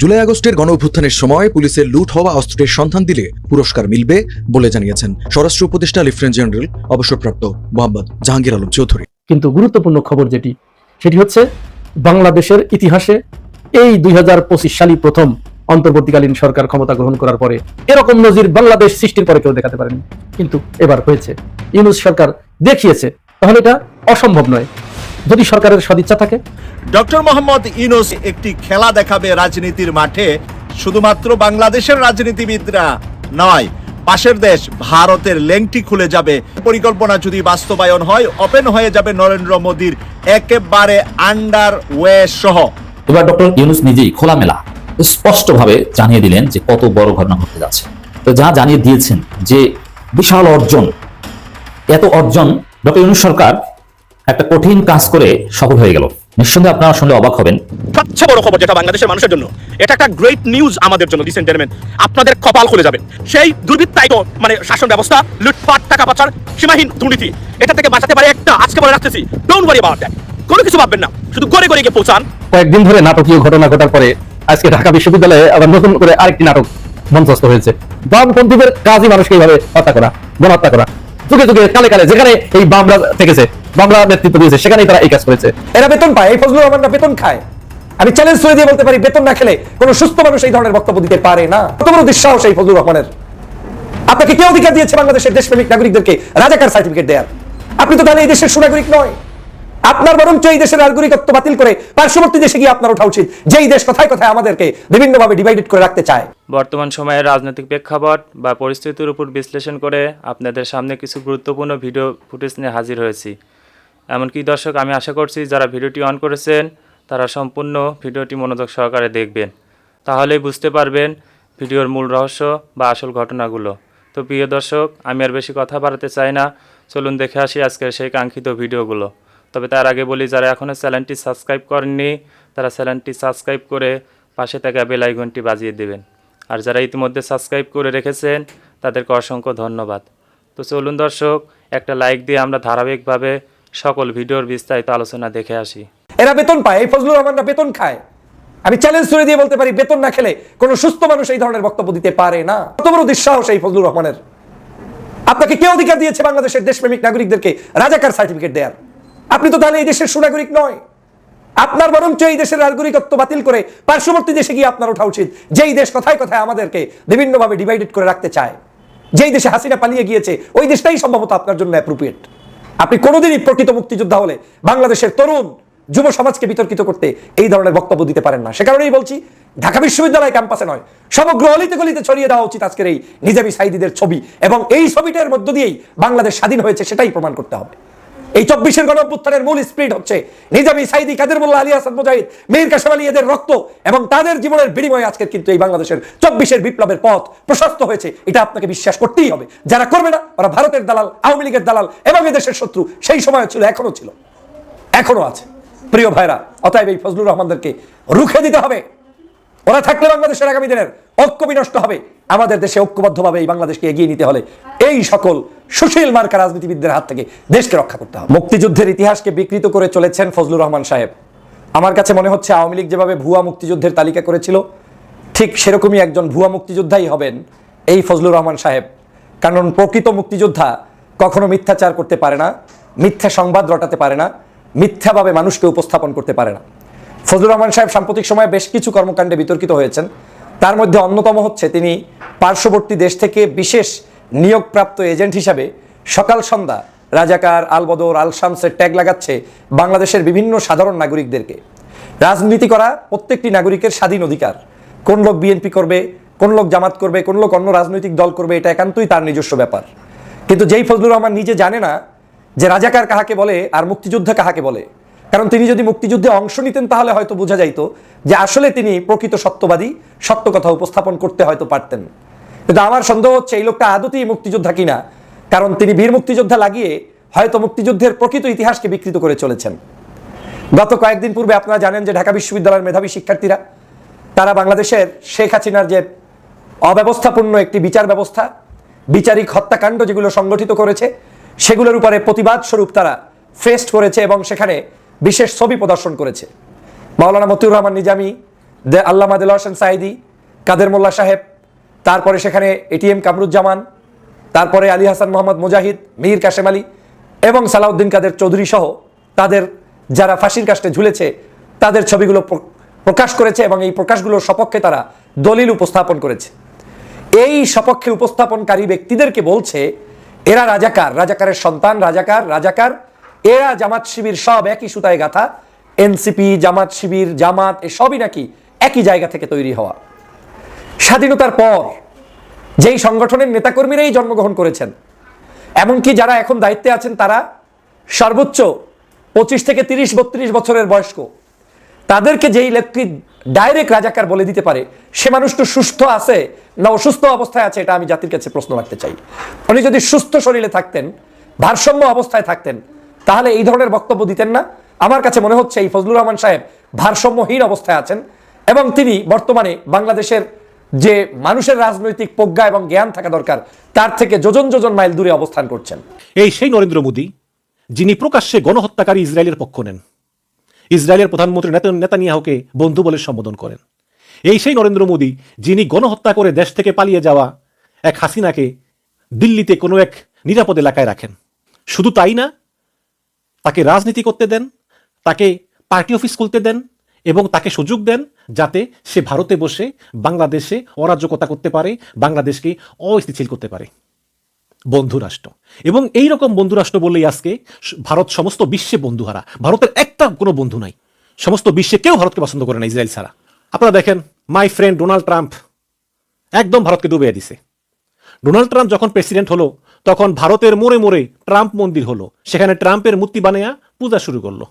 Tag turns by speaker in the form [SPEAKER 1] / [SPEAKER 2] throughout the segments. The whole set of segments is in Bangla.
[SPEAKER 1] জুলাই আগস্টের গণঅভ্যুত্থানের সময় পুলিশের লুট হওয়া অস্ত্রের সন্ধান দিলে পুরস্কার মিলবে বলে জানিয়েছেন স্বরাষ্ট্র উপদেষ্টা লেফটেন্যান্ট জেনারেল অবসরপ্রাপ্ত মোহাম্মদ জাহাঙ্গীর আলম চৌধুরী।
[SPEAKER 2] কিন্তু গুরুত্বপূর্ণ খবর সেটি হচ্ছে বাংলাদেশের ইতিহাসে এই 2025 সালই প্রথম অন্তর্বর্তীকালীন সরকার ক্ষমতা গ্রহণ করার পরে এরকম নজির বাংলাদেশ সৃষ্টির পরে কেউ দেখাতে পারেনি, কিন্তু এবার হয়েছে। ইউনূস সরকার দেখিয়েছে, তাহলে এটা অসম্ভব নয় যদি সরকারের সদিচ্ছা থাকে।
[SPEAKER 3] ডক্টর মোহাম্মদ ইউনূস একটি খেলা দেখাবে রাজনীতির মাঠে, শুধুমাত্র বাংলাদেশের রাজনীতিবিদরা নয়, পাশের দেশ ভারতের লেংটি খুলে যাবে। পরিকল্পনা যদি বাস্তবায়ন হয়, ওপেন হয়ে যাবে নরেন্দ্র মোদীর একেবারে আন্ডারওয়ে সহ।
[SPEAKER 4] এবার ডক্টর ইউনূস নিজেই খোলামেলা স্পষ্টভাবে জানিয়ে দিলেন যে কত বড় ঘটনা ঘটতে যাচ্ছে। তো যা জানিয়ে দিয়েছেন যে বিশাল অর্জন, এত অর্জন, ডক্টর ইউনূস সরকার একটা কঠিন কাজ করে সফল হয়ে গেল। নিঃসন্দেহে আপনারা শুনলে অবাক হবেন।
[SPEAKER 5] সবচেয়ে বড় খবর যেটা বাংলাদেশের মানুষের জন্য, এটা একটা গ্রেট নিউজ আমাদের জন্য। লিসেন জেন্টলম্যান, আপনাদের কপাল খুলে যাবে। সেই দুর্বৃত্তায়িত শাসন ব্যবস্থা, লুটপাট, টাকা পাচার, সীমাহীন দুর্নীতি, এটা থেকে বাঁচাতে পারে একটা, আজকে বলে রাখতেছি, ডোন্ট ওয়ারি অ্যাবাউট দ্যাট। কোনো কিছু ভাববেন না, শুধু গড়ে গড়ে গিয়ে পৌঁছান।
[SPEAKER 2] কয়েকদিন ধরে নাটকীয় ঘটনা ঘটার পরে আজকে ঢাকা বিশ্ববিদ্যালয়ে আবার নতুন করে আরেকটি নাটক মঞ্চস্থ হয়েছে। বামপন্থীদের কাজই মানুষকে এইভাবে হত্যা করা, গণহত্যা করা, যুগে যুগে কালে কালে যেখানে এই বামরা থেকেছে, বামরা নেতৃত্ব দিয়েছে, সেখানেই তারা এই কাজ করেছে।
[SPEAKER 6] এরা বেতন পায়, এই ফজলুর রহমানরা বেতন খায়। আমি চ্যালেঞ্জ করে দিয়ে বলতে পারি, বেতন না খেলে কোন সুস্থ মানুষ এই ধরনের বক্তব্য দিতে পারে না। কত বড় দুঃসাহস এই ফজলুর রহমানের! আপনাকে কে অধিকার দিয়েছে বাংলাদেশের দেশপ্রেমিক নাগরিকদেরকে রাজাকার সার্টিফিকেট দেয়ার? আপনি তো তাহলে এই দেশের সুনাগরিক নয়। আপনার বরঞ্চ এই দেশের নাগরিকত্ব বাতিল করে পার্শ্ববর্তী দেশে গিয়ে আপনার ওঠা উচিত, যেই দেশ কথায় কথায় আমাদেরকে বিভিন্নভাবে ডিভাইডেড করে রাখতে চায়।
[SPEAKER 7] বর্তমান সময়ের রাজনৈতিক প্রেক্ষাপট বা পরিস্থিতির উপর বিশ্লেষণ করে আপনাদের সামনে কিছু গুরুত্বপূর্ণ ভিডিও ফুটেজ নিয়ে হাজির হয়েছি। এমনকি দর্শক, আমি আশা করছি যারা ভিডিওটি অন করেছেন তারা সম্পূর্ণ ভিডিওটি মনোযোগ সহকারে দেখবেন, তাহলেই বুঝতে পারবেন ভিডিওর মূল রহস্য বা আসল ঘটনাগুলো। তো প্রিয় দর্শক, আমি আর বেশি কথা বাড়াতে চাই না, চলুন দেখে আসি আজকের সেই কাঙ্ক্ষিত ভিডিওগুলো। তবে তার আগে বলি, যারা এখনও চ্যানেলটি সাবস্ক্রাইব করেননি তারা চ্যানেলটি সাবস্ক্রাইব করে পাশে থাকা বেল আইকনটি বাজিয়ে দেবেন, আর যারা ইতিমধ্যে সাবস্ক্রাইব করে রেখেছেন তাদেরকে অসংখ্য ধন্যবাদ। তো চলুন দর্শক, একটা লাইক দিয়ে আমরা ধারাবাহিকভাবে সকল ভিডিওর বিস্তারিত আলোচনা দেখে আসি।
[SPEAKER 6] এরা বেতন পায়, এই ফজলুর রহমানরা বেতন খায়। আমি চ্যালেঞ্জ করে দিয়ে বলতে পারি, বেতন না খেলে কোন সুস্থ মানুষ এই ধরনের বক্তব্য দিতে পারে না। কত বড় দুঃসাহস এই ফজলুর রহমানের! আপনাকে কে অধিকার দিয়েছে বাংলাদেশের দেশপ্রেমিক নাগরিকদেরকে রাজাকার সার্টিফিকেট দেয়ার? আপনি তো তাহলে এই দেশের সুনাগরিক নয়। আপনার বরঞ্চ এই দেশের নাগরিকত্ব বাতিল করে পার্শ্ববর্তী দেশে গিয়ে আপনার ওঠা উচিত, যেই দেশ কথায় কথায় আমাদেরকে বিভিন্নভাবে ডিভাইডেড করে রাখতে চায়। যেই দেশে হাসিনা পালিয়ে গিয়েছে, ওই দেশটাই সম্ভবত আপনার জন্য অ্যাপ্রোপ্রিয়েট। আপনি কোনোদিনই প্রকৃত মুক্তিযোদ্ধা হলে বাংলাদেশের তরুণ যুব সমাজকে বিতর্কিত করতে এই ধরনের বক্তব্য দিতে পারেন না। সে কারণেই বলছি, ঢাকা বিশ্ববিদ্যালয় ক্যাম্পাসে নয়, সমগ্র অলিতে গলিতে ছড়িয়ে দেওয়া উচিত আজকের এই নিজামী সাইদিদের ছবি, এবং এই ছবিটার মধ্য দিয়েই বাংলাদেশ স্বাধীন হয়েছে সেটাই প্রমাণ করতে হবে। এই 24-এর গণঅভ্যুত্থানের মূল স্পিরিট হচ্ছে নিজামী সাইদি, কাদের মোল্লা, আলী হাসান মুজাহিদ, মীর কাসেম আলী, এদের রক্ত এবং তাদের জীবনের বিনিময়ে আজকের কিন্তু এই বাংলাদেশের 24-এর বিপ্লবের পথ প্রশস্ত হয়েছে। এটা আপনাকে বিশ্বাস করতেই হবে। যারা করবে না, ওরা ভারতের দালাল, আওয়ামী লীগের দালাল এবং এদেশের শত্রু। সেই সময় ছিল, এখনো ছিল, এখনো আছে। প্রিয় ভাইরা, অতএব এই ফজলুর রহমানদেরকে রুখে দিতে হবে। ওরা থাকলে বাংলাদেশের আগামী দিনের ঐক্য বিনষ্ট হবে। আমাদের দেশে ঐক্যবদ্ধভাবে এই বাংলাদেশকে এগিয়ে নিতে হলে এই সকল সুশীল মার্কা রাজনীতিবিদদের হাত থেকে দেশকে রক্ষা করতে হবে। মুক্তিযুদ্ধের ইতিহাসকে বিকৃত করে চলেছেন ফজলুর রহমান সাহেব। আমার কাছে মনে হচ্ছে আওয়ামী লীগ যেভাবে ভুয়া মুক্তিযুদ্ধের তালিকা করেছিল, ঠিক সেরকমই একজন ভুয়া মুক্তিযোদ্ধাই হবেন এই ফজলুর রহমান সাহেব। কারণ প্রকৃত মুক্তিযোদ্ধা কখনো মিথ্যাচার করতে পারে না, মিথ্যা সংবাদ রটাতে পারে না, মিথ্যাভাবে মানুষকে উপস্থাপন করতে পারে না। ফজলুর রহমান সাহেব সাম্প্রতিক সময়ে বেশ কিছু কর্মকাণ্ডে বিতর্কিত হয়েছেন। তার মধ্যে অন্যতম হচ্ছে, তিনি পার্শ্ববর্তী দেশ থেকে বিশেষ নিয়োগপ্রাপ্ত এজেন্ট হিসাবে সকাল সন্ধ্যা রাজাকার, আল বদর, আল শামসের ট্যাগ লাগাচ্ছে বাংলাদেশের বিভিন্ন সাধারণ নাগরিকদেরকে। রাজনীতি করা প্রত্যেকটি নাগরিকের স্বাধীন অধিকার। কোন লোক বিএনপি করবে, কোন লোক জামাত করবে, কোন লোক অন্য রাজনৈতিক দল করবে, এটা একান্তই তার নিজস্ব ব্যাপার। কিন্তু যেই ফজলুর রহমান নিজে জানে না যে রাজাকার কাহাকে বলে আর মুক্তিযোদ্ধা কাহাকে বলে, কারণ তিনি যদি মুক্তিযুদ্ধে অংশ নিতেন তাহলে হয়তো বোঝা যাইত যে আসলে তিনি প্রকৃত সত্যবাদী, সত্য কথা উপস্থাপন করতে হয়তো পারতেন। কিন্তু আমার সন্দেহ হচ্ছে এই লোকটা আদতেই মুক্তিযোদ্ধা কিনা, কারণ তিনি বীর মুক্তিযোদ্ধা লাগিয়ে হয়তো মুক্তিযুদ্ধের প্রকৃত ইতিহাসকে বিকৃত করে চলেছেন। গত কয়েকদিন পূর্বে আপনারা জানেন যে ঢাকা বিশ্ববিদ্যালয়ের মেধাবী শিক্ষার্থীরা, তারা বাংলাদেশের শেখ হাসিনার যে অব্যবস্থাপূর্ণ একটি বিচার ব্যবস্থা, বিচারিক হত্যাকাণ্ড যেগুলো সংগঠিত করেছে, সেগুলোর উপরে প্রতিবাদ স্বরূপ তারা ফেস্ট করেছে এবং সেখানে বিশেষ ছবি প্রদর্শন করেছে। মাওলানা মতিউর রহমান নিজামী, আল্লামা দেলোয়ার হোসেন সাঈদী, কাদের মোল্লা সাহেব, তারপরে সেখানে এটিএম কামরুজ্জামান, তারপরে আলী হাসান মোহাম্মদ মুজাহিদ, মীর কাশেম আলী এবং সালাউদ্দিন কাদের চৌধুরী সহ তাদের যারা ফাঁসির কাস্টে ঝুলেছে তাদের ছবিগুলো প্রকাশ করেছে এবং এই প্রকাশগুলোর সপক্ষে তারা দলিল উপস্থাপন করেছে। এই সপক্ষে উপস্থাপনকারী ব্যক্তিদেরকে বলছে এরা রাজাকার, রাজাকারের সন্তান, রাজাকার, এরা জামাত শিবির সব একই সুতায় গাথা, এনসিপি, জামাত শিবির, জামাত এসবই নাকি একই জায়গা থেকে তৈরি হওয়া। স্বাধীনতার পর যেই সংগঠনের নেতাকর্মীরাই জন্মগ্রহণ করেছেন, এমনকি যারা এখন দায়িত্বে আছেন তারা সর্বোচ্চ 25 থেকে 30-32 বছরের বয়স্ক, তাদেরকে যেই ব্যক্তি ডাইরেক্ট রাজাকার বলে দিতে পারে সে মানুষটা সুস্থ আছে না অসুস্থ অবস্থায় আছে, এটা আমি জাতির কাছে প্রশ্ন রাখতে চাই। উনি যদি সুস্থ শরীরে থাকতেন, ভারসাম্য অবস্থায় থাকতেন, তাহলে এই ধরনের বক্তব্য দিতেন না। আমার কাছে মনে হচ্ছে এই ফজলুর রহমান সাহেব ভারসাম্যহীন অবস্থায় আছেন এবং তিনি বর্তমানে বাংলাদেশের যে মানুষের রাজনৈতিক প্রজ্ঞা এবং জ্ঞান থাকা দরকার তার থেকে যোজন যোজন মাইল দূরে অবস্থান করছেন।
[SPEAKER 8] এই সেই নরেন্দ্র মোদী যিনি প্রকাশ্যে গণহত্যাকারী ইসরায়েলের পক্ষ নেন, ইসরায়েলের প্রধানমন্ত্রী নেতানিয়াহুকে বন্ধু বলে সম্বোধন করেন। এই সেই নরেন্দ্র মোদী যিনি গণহত্যা করে দেশ থেকে পালিয়ে যাওয়া এক হাসিনাকে দিল্লিতে কোনো এক নিরাপদ এলাকায় রাখেন। শুধু তাই না, তাকে রাজনীতি করতে দেন, তাকে পার্টি অফিস খুলতে দেন এবং তাকে সুযোগ দেন যাতে সে ভারতে বসে বাংলাদেশে অরাজকতা করতে পারে, বাংলাদেশকে অস্থিতিশীল করতে পারে। বন্ধুরাষ্ট্র, এবং এই রকম বন্ধুরাষ্ট্র বললেই আজকে ভারত সমস্ত বিশ্বে বন্ধুহারা। ভারতের একটা কোনো বন্ধু নাই, সমস্ত বিশ্বে কেউ ভারতকে পছন্দ করে না ইসরায়েল ছাড়া। আপনারা দেখেন মাই ফ্রেন্ড ডোনাল্ড ট্রাম্প একদম ভারতকে ডুবিয়ে দিছে। ডোনাল্ড ট্রাম্প যখন প্রেসিডেন্ট হলো তখন ভারতের মোড়ে মোড়ে ট্রাম্প মন্দির হলো, সেখানে ট্রাম্পের মূর্তি বানিয়ে পূজা শুরু করলো।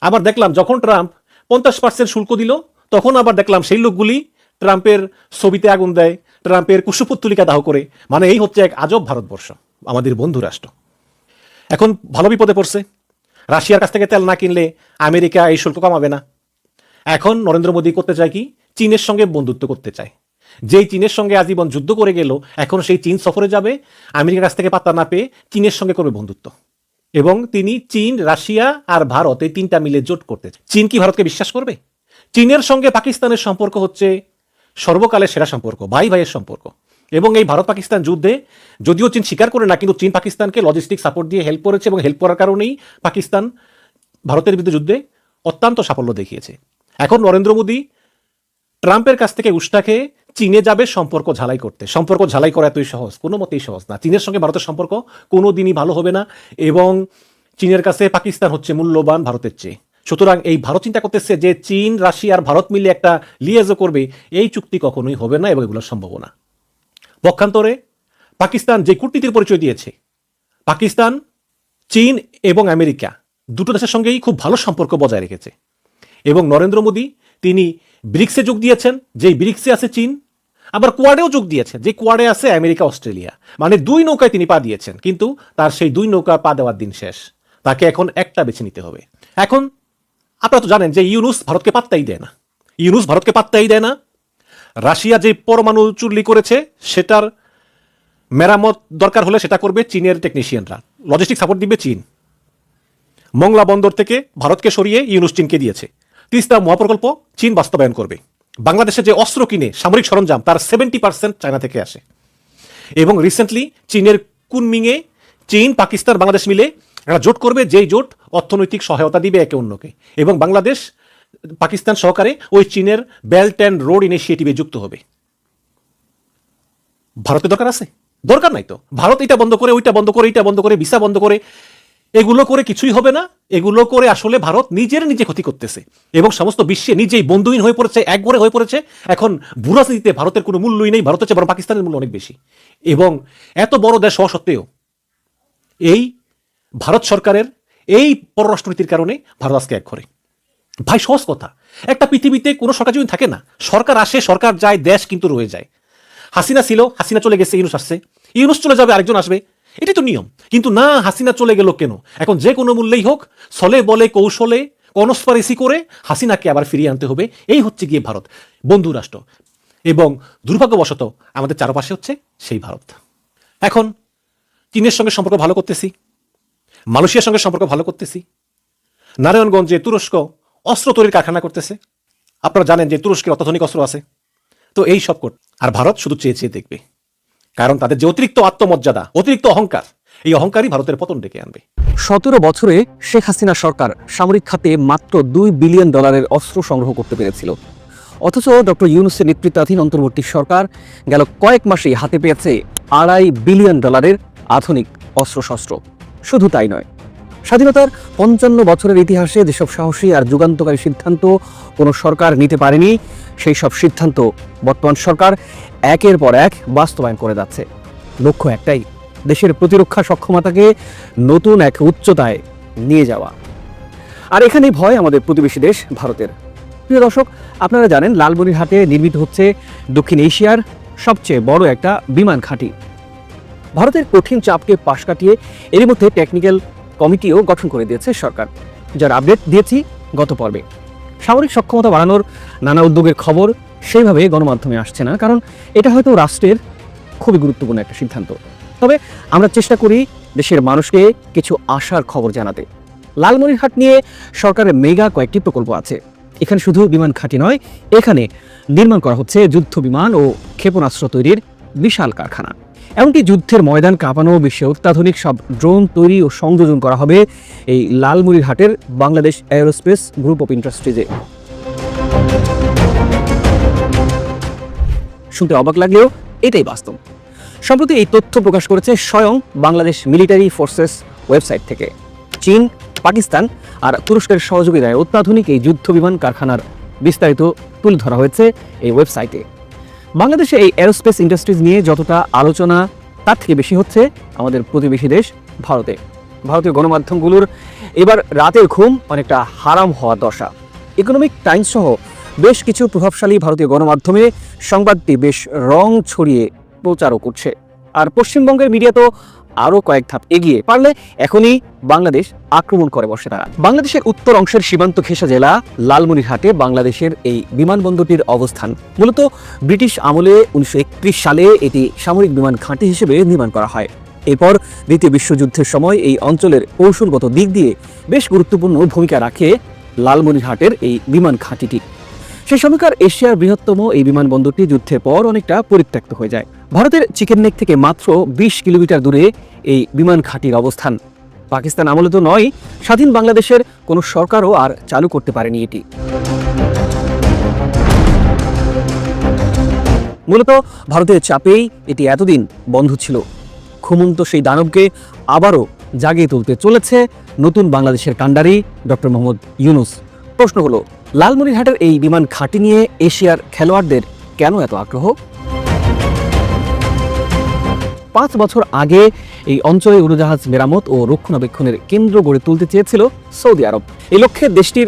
[SPEAKER 8] আবার দেখলাম যখন ট্রাম্প 50% শুল্ক দিল তখন আবার দেখলাম সেই লোকগুলি ট্রাম্পের ছবিতে আগুন দেয়, ট্রাম্পের কুশপুত্তলিকা দাহ করে। মানে এই হচ্ছে এক আজব ভারতবর্ষ, আমাদের বন্ধু রাষ্ট্র। এখন ভালো বিপদে পড়ছে। রাশিয়ার কাছ থেকে তেল না কিনলে আমেরিকা এই শুল্ক কমাবে না। এখন নরেন্দ্র মোদী করতে চায় কি, চীনের সঙ্গে বন্ধুত্ব করতে চায়। যেই চীনের সঙ্গে আজীবন যুদ্ধ করে গেল, এখন সেই চীন সফরে যাবে, আমেরিকার কাছ থেকে পাত্তা না পেয়ে চীনের সঙ্গে করবে বন্ধুত্ব। এবং তিনি চীন, রাশিয়া আর ভারত এই তিনটা মিলে জোট করতে চায়। চীন কি ভারতকে বিশ্বাস করবে? চীনের সঙ্গে পাকিস্তানের সম্পর্ক হচ্ছে সর্বকালের সেরা সম্পর্ক, ভাই ভাইয়ের সম্পর্ক। এবং এই ভারত পাকিস্তান যুদ্ধে যদিও চীন স্বীকার করে না, কিন্তু চীন পাকিস্তানকে লজিস্টিক সাপোর্ট দিয়ে হেল্প করেছে এবং হেল্প করার কারণেই পাকিস্তান ভারতের বিরুদ্ধে যুদ্ধে অত্যন্ত সাফল্য দেখিয়েছে। এখন নরেন্দ্র মোদী ট্রাম্পের কাছ থেকে উষ্টা খেয়ে চীনে যাবে সম্পর্ক ঝালাই করতে। সম্পর্ক ঝালাই করা এতই সহজ? কোনো মতেই সহজ না। চীনের সঙ্গে ভারতের সম্পর্ক কোনো দিনই ভালো হবে না এবং চীনের কাছে পাকিস্তান হচ্ছে মূল্যবান ভারতের চেয়ে। সুতরাং এই ভারত চিন্তা করতেছে যে চীন, রাশিয়া আর ভারত মিলে একটা লিয়েজো করবে, এই চুক্তি কখনোই হবে না এবং এগুলোর সম্ভব না। পক্ষান্তরে পাকিস্তান যে কূটনীতির পরিচয় দিয়েছে, পাকিস্তান, চীন এবং আমেরিকা দুটো দেশের সঙ্গেই খুব ভালো সম্পর্ক বজায় রেখেছে। এবং নরেন্দ্র মোদী তিনি ব্রিক্সে যোগ দিয়েছেন, যেই ব্রিক্সে আছে চীন, আবার কোয়াডেও যোগ দিয়েছেন, যে কোয়াডে আছে আমেরিকা, অস্ট্রেলিয়া। মানে দুই নৌকায় তিনি পা দিয়েছেন, কিন্তু তার সেই দুই নৌকা পা দেওয়ার দিন শেষ। তাকে এখন একটা বেছে নিতে হবে। এখন আপনারা তো জানেন যে ইউনুস ভারতকে পাত্তাই দেয় না। ইউনুস ভারতকে পাত্তাই দেয় না। রাশিয়া যে পরমাণু চুল্লি করেছে সেটার মেরামত দরকার হলে সেটা করবে চীনের টেকনিশিয়ানরা, লজিস্টিক সাপোর্ট দিবে চীন। মংলা বন্দর থেকে ভারতকে সরিয়ে ইউনুস চীনকে দিয়েছে। তিস্তা মহাপ্রকল্প চীন বাস্তবায়ন করবে। বাংলাদেশে যে অস্ত্র কিনে, সামরিক সরঞ্জাম, তার 70% চায়না থেকে আসে। এবং রিসেন্টলি চীনের কুনমিংয়ে চীন, পাকিস্তান, বাংলাদেশ মিলে একটা জোট করবে, যেই জোট অর্থনৈতিক সহায়তা দিবে একে অন্যকে। এবং বাংলাদেশ পাকিস্তান সহকারে ওই চীনের বেল্ট অ্যান্ড রোড ইনিশিয়েটিভে যুক্ত হবে। ভারতের দরকার আছে? দরকার নাই তো। ভারত এটা বন্ধ করে, ওইটা বন্ধ করে, এইটা বন্ধ করে, ভিসা বন্ধ করে, এগুলো করে কিছুই হবে না। এগুলো করে আসলে ভারত নিজে ক্ষতি করতেছে এবং সমস্ত বিশ্বে নিজেই বন্ধুহীন হয়ে পড়েছে, একঘরে হয়ে পড়েছে। এখন ভূরাজনীতিতে ভারতের কোনো মূল্যই নেই, ভারতের চেয়ে বরং পাকিস্তানের মূল্য অনেক বেশি। এবং এত বড় দেশ হওয়া সত্ত্বেও এই ভারত সরকারের এই পররাষ্ট্রনীতির কারণে ভারত আজকে একঘরে। ভাই সহজ কথা, একটা পৃথিবীতে কোনো সরকার যদি থাকে না, সরকার আসে, সরকার যায়, দেশ কিন্তু রয়ে যায়। হাসিনা ছিল, হাসিনা চলে গেছে, ইউনুস আসছে, ইউনুস চলে যাবে, আরেকজন আসবে, এটাই তো নিয়ম। কিন্তু না, হাসিনা চলে গেল কেন? এখন যে কোনো মূল্যেই হোক, ছলে বলে কৌশলে কনস্পারেসি করে হাসিনাকে আবার ফিরিয়ে আনতে হবে। এই হচ্ছে গিয়ে ভারত, বন্ধু রাষ্ট্র। এবং দুর্ভাগ্যবশত আমাদের চারপাশে হচ্ছে সেই ভারত। এখন চীনের সঙ্গে সম্পর্ক ভালো করতেছি, মালয়েশিয়ার সঙ্গে সম্পর্ক ভালো করতেছি, নারায়ণগঞ্জে তুরস্ক অস্ত্র তৈরির কারখানা করতেছে, আপনারা জানেন যে তুরস্কের অত্যাধুনিক অস্ত্র আছে। তো এই সব করতে আর ভারত শুধু চেয়ে চেয়ে দেখবে, কারণ তাদের যে অতিরিক্ত আত্মমর্যাদা, অতিরিক্ত অহংকার, এই অহংকারই ভারতের পতন ডেকে আনবে।
[SPEAKER 9] 17 বছরে শেখ হাসিনা সরকার সামরিক খাতে মাত্র $2 বিলিয়ন অস্ত্র সংগ্রহ করতে পেরেছিল, অথচ ডক্টর ইউনূসের নেতৃত্বাধীন অন্তর্বর্তী সরকার গেল কয়েক মাসেই হাতে পেয়েছে $2.5 বিলিয়ন আধুনিক অস্ত্রশস্ত্র। শুধু তাই নয়, স্বাধীনতার 55 বছরের ইতিহাসে যেসব সাহসী আর যুগান্তকারী সিদ্ধান্ত কোনো সরকার নিতে পারেনি, সেই সব সিদ্ধান্ত বর্তমান সরকার একের পর এক বাস্তবায়ন করে যাচ্ছে। লক্ষ্য একটাই, দেশের প্রতিরক্ষা সক্ষমতাকে নতুন এক উচ্চতায় নিয়ে যাওয়া। আর এখানেই ভয় আমাদের প্রতিবেশী দেশ ভারতের। প্রিয় দর্শক, আপনারা জানেন লালমনিরহাটে নির্মিত হচ্ছে দক্ষিণ এশিয়ার সবচেয়ে বড় একটা বিমান ঘাঁটি। ভারতের কঠিন চাপকে পাশ কাটিয়ে এরই মধ্যে টেকনিক্যাল কমিটিও গঠন করে দিয়েছে সরকার, যার আপডেট দিয়েছি গত পর্বে। সামরিক সক্ষমতা বাড়ানোর নানা উদ্যোগের খবর সেইভাবে গণমাধ্যমে আসছে না, কারণ এটা হয়তো রাষ্ট্রের খুবই গুরুত্বপূর্ণ একটা সিদ্ধান্ত। তবে আমরা চেষ্টা করি দেশের মানুষকে কিছু আশার খবর জানাতে। লালমনিরহাট নিয়ে সরকারের মেগা কয়েকটি প্রকল্প আছে। এখানে শুধু বিমান ঘাঁটি নয়, এখানে নির্মাণ করা হচ্ছে যুদ্ধ বিমান ও ক্ষেপণাস্ত্র তৈরির বিশাল কারখানা। এমনকি যুদ্ধের ময়দান কাঁপানো বিশ্বে অত্যাধুনিক সব ড্রোন তৈরি ও সংযোজন করা হবে এই লালমনিরহাটের বাংলাদেশ এরোস্পেস গ্রুপ অফ ইন্ডাস্ট্রিজে। শুনতে অবাক লাগলেও এটাই বাস্তব। সম্প্রতি এই তথ্য প্রকাশ করেছে স্বয়ং বাংলাদেশ মিলিটারি ফোর্সেস ওয়েবসাইট থেকে। চীন, পাকিস্তান আর তুরস্কের সহযোগিতায় অত্যাধুনিক এই যুদ্ধ বিমান কারখানার বিস্তারিত তুলে ধরা হয়েছে এই ওয়েবসাইটে। বাংলাদেশে এই এরোস্পেস ইন্ডাস্ট্রিজ নিয়ে যতটা আলোচনা, তার থেকে বেশি হচ্ছে আমাদের প্রতিবেশী দেশ ভারতে। ভারতীয় গণমাধ্যমগুলোর এবার রাতের ঘুম অনেকটা হারাম হওয়া দশা। ইকোনমিক টাইমস সহ বেশ কিছু প্রভাবশালী ভারতীয় গণমাধ্যমে সংবাদটি বেশ রং ছড়িয়ে প্রচারও করছে। আর পশ্চিমবঙ্গের মিডিয়া তো আরও কয়েক ধাপ এগিয়ে, পারলে এখনই বাংলাদেশ আক্রমণ করে বসে তারা। বাংলাদেশের উত্তর অংশের সীমান্ত ঘেঁষা জেলা লালমনিরহাটে বাংলাদেশের এই বিমানবন্দরটির অবস্থান। মূলত ব্রিটিশ আমলে 1931 সালে এটি সামরিক বিমান ঘাঁটি হিসেবে নির্মাণ করা হয়। এরপর দ্বিতীয় বিশ্বযুদ্ধের সময় এই অঞ্চলের কৌশলগত দিক দিয়ে বেশ গুরুত্বপূর্ণ ভূমিকা রাখে লালমনিরহাটের এই বিমান ঘাঁটিটি। সেই সময়কার এশিয়ার বৃহত্তম এই বিমানবন্দরটি যুদ্ধের পর অনেকটা পরিত্যক্ত হয়ে যায়। ভারতের চিকেন নেক থেকে মাত্র 20 কিলোমিটার দূরে এই বিমান ঘাঁটির অবস্থান। পাকিস্তান আমলে তো নয়, স্বাধীন বাংলাদেশের কোনো সরকারও আর চালু করতে পারেনি এটি। মূলত ভারতের চাপেই এটি এতদিন বন্ধ ছিল। ঘুমন্ত সেই দানবকে আবারও জাগিয়ে তুলতে চলেছে নতুন বাংলাদেশের কাণ্ডারি ডক্টর মোহাম্মদ ইউনূস। প্রশ্ন হলো, লালমনিরহাটের এই বিমান ঘাঁটি নিয়ে এশিয়ার খেলোয়াড়দের কেন এত আগ্রহ? 5 বছর আগে এই অঞ্চলে উড়োজাহাজ মেরামত ও রক্ষণাবেক্ষণের কেন্দ্র গড়ে তুলতে চেয়েছিল সৌদি আরব। এই লক্ষ্যে দেশটির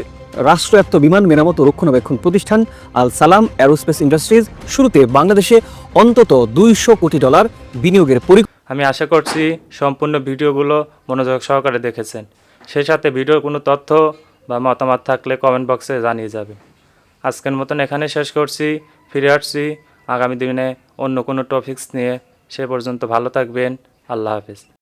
[SPEAKER 9] রাষ্ট্রায়ত্ত বিমান মেরামত ও রক্ষণাবেক্ষণ প্রতিষ্ঠান আল সালাম এরোস্পেস ইন্ডাস্ট্রিজ শুরুতে বাংলাদেশে অন্তত $200 কোটি বিনিয়োগের
[SPEAKER 7] আমি আশা করছি সম্পূর্ণ ভিডিওগুলো মনোযোগ সহকারে দেখেছেন। সেই সাথে ভিডিওর কোনো তথ্য বা মতামত থাকলে কমেন্ট বক্সে জানিয়ে যাবেন। আজকের মতন এখানে শেষ করছি, ফিরে আসছি আগামী দিনে অন্য কোনো টপিকস নিয়ে। সে পর্যন্ত ভালো থাকবেন। আল্লাহ হাফেজ।